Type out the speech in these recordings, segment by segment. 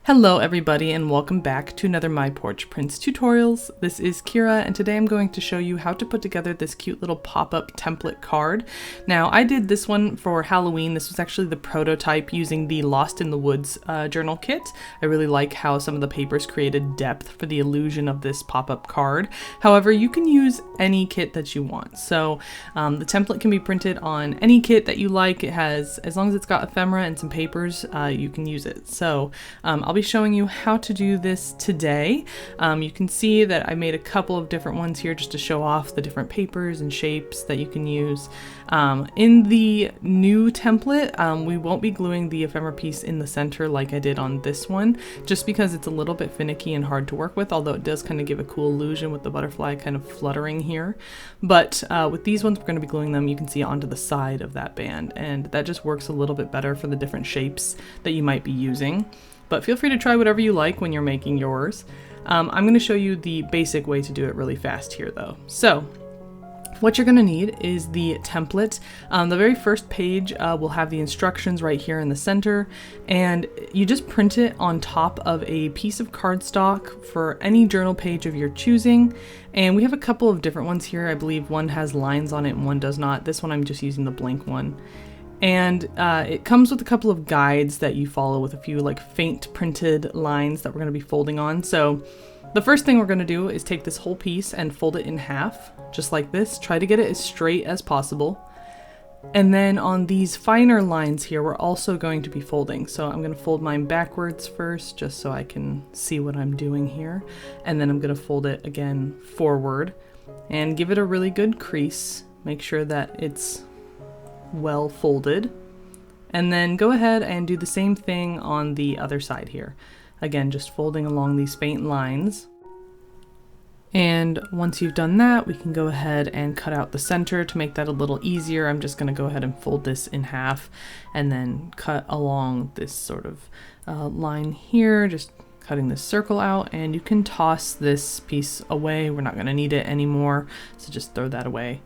Hello everybody and welcome back to another My Porch Prints tutorials. This is Kyra and today I'm going to show you how to put together this cute little pop-up template card. Now I did this one for Halloween. This was actually the prototype using the Lost in the Woods journal kit. I really like how some of the papers created depth for the illusion of this pop-up card. However, you can use any kit that you want. So the template can be printed on any kit that you like. It has, as long as it's got ephemera and some papers, you can use it. So I'll be showing you how to do this today. You can see that I made a couple of different ones here just to show off the different papers and shapes that you can use. In the new template, we won't be gluing the ephemera piece in the center like I did on this one, just because it's a little bit finicky and hard to work with, although it does kind of give a cool illusion with the butterfly kind of fluttering here. But with these ones, we're going to be gluing them, you can see, onto the side of that band, and that just works a little bit better for the different shapes that you might be using. But feel free to try whatever you like when you're making yours. I'm going to show you the basic way to do it really fast here though. So what you're going to need is the template. The very first page will have the instructions right here in the center, and you just print it on top of a piece of cardstock for any journal page of your choosing. And we have a couple of different ones here. I believe one has lines on it and one does not. This one I'm just using the blank one. And it comes with a couple of guides that you follow with a few like faint printed lines that we're going to be folding on. So the first thing we're going to do is take this whole piece and fold it in half, just like this. Try to get it as straight as possible. And then on these finer lines here, we're also going to be folding. So I'm going to fold mine backwards first, just so I can see what I'm doing here. And then I'm going to fold it again forward and give it a really good crease. Make sure that it's well folded, and then go ahead and do the same thing on the other side here. Again, just folding along these faint lines. And once you've done that, we can go ahead and cut out the center to make that a little easier. I'm just going to go ahead and fold this in half and then cut along this sort of line here, just cutting this circle out, and you can toss this piece away. We're not going to need it anymore, so just throw that away.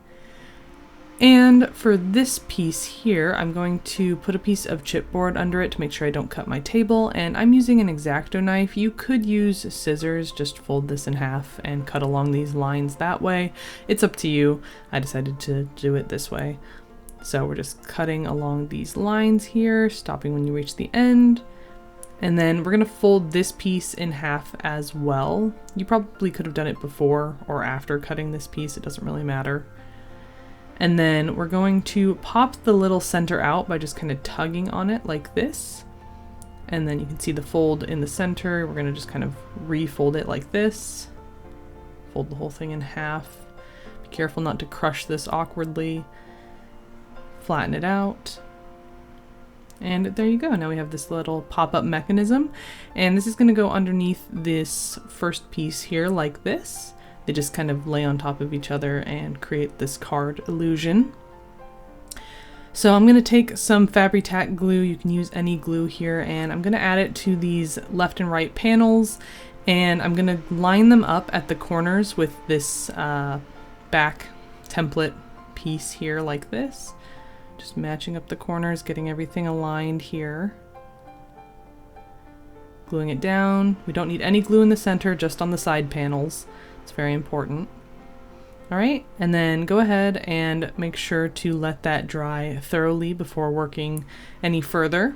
And for this piece here, I'm going to put a piece of chipboard under it to make sure I don't cut my table, and I'm using an X-Acto knife. You could use scissors, just fold this in half and cut along these lines that way. It's up to you. I decided to do it this way. So we're just cutting along these lines here, stopping when you reach the end. And then we're going to fold this piece in half as well. You probably could have done it before or after cutting this piece, it doesn't really matter. And then we're going to pop the little center out by just kind of tugging on it like this. And then you can see the fold in the center. We're going to just kind of refold it like this. Fold the whole thing in half. Be careful not to crush this awkwardly. Flatten it out. And there you go. Now we have this little pop-up mechanism. And this is going to go underneath this first piece here like this. They just kind of lay on top of each other and create this card illusion. So I'm going to take some Fabri-Tac glue, you can use any glue here, and I'm going to add it to these left and right panels, and I'm going to line them up at the corners with this back template piece here like this. Just matching up the corners, getting everything aligned here. Gluing it down. We don't need any glue in the center, just on the side panels. It's very important. All right, and then go ahead and make sure to let that dry thoroughly before working any further.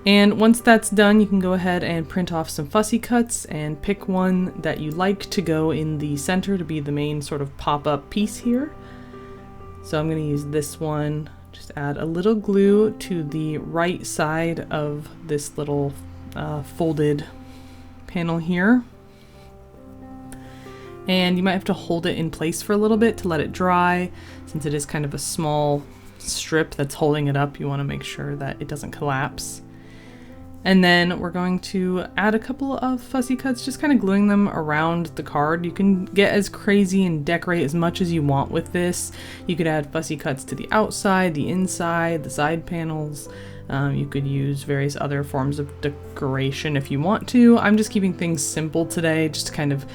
And once that's done, you can go ahead and print off some fussy cuts and pick one that you like to go in the center to be the main sort of pop-up piece here. So I'm going to use this one. Just add a little glue to the right side of this little folded panel here. And you might have to hold it in place for a little bit to let it dry. Since it is kind of a small strip that's holding it up, you want to make sure that it doesn't collapse. And then we're going to add a couple of fussy cuts, just kind of gluing them around the card. You can get as crazy and decorate as much as you want with this. You could add fussy cuts to the outside, the inside, the side panels. You could use various other forms of decoration if you want to. I'm just keeping things simple today, just to kind of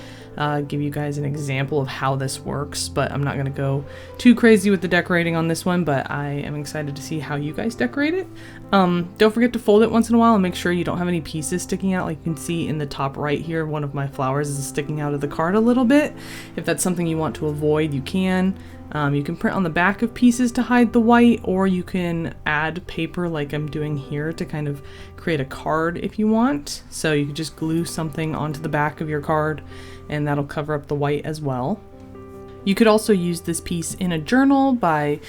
give you guys an example of how this works, but I'm not going to go too crazy with the decorating on this one, but I am excited to see how you guys decorate it. Don't forget to fold it once in a while and make sure you don't have any pieces sticking out. Like you can see in the top right here, one of my flowers is sticking out of the card a little bit. If that's something you want to avoid, you can. You can print on the back of pieces to hide the white, or you can add paper like I'm doing here to kind of create a card if you want. So you can just glue something onto the back of your card and that'll cover up the white as well. You could also use this piece in a journal by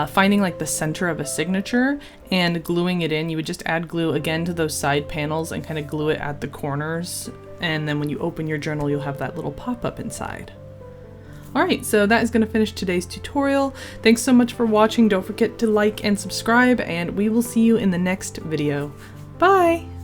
finding like the center of a signature and gluing it in. You would just add glue again to those side panels and kind of glue it at the corners. And then when you open your journal, you'll have that little pop-up inside. Alright, so that is going to finish today's tutorial. Thanks so much for watching. Don't forget to like and subscribe, and we will see you in the next video. Bye!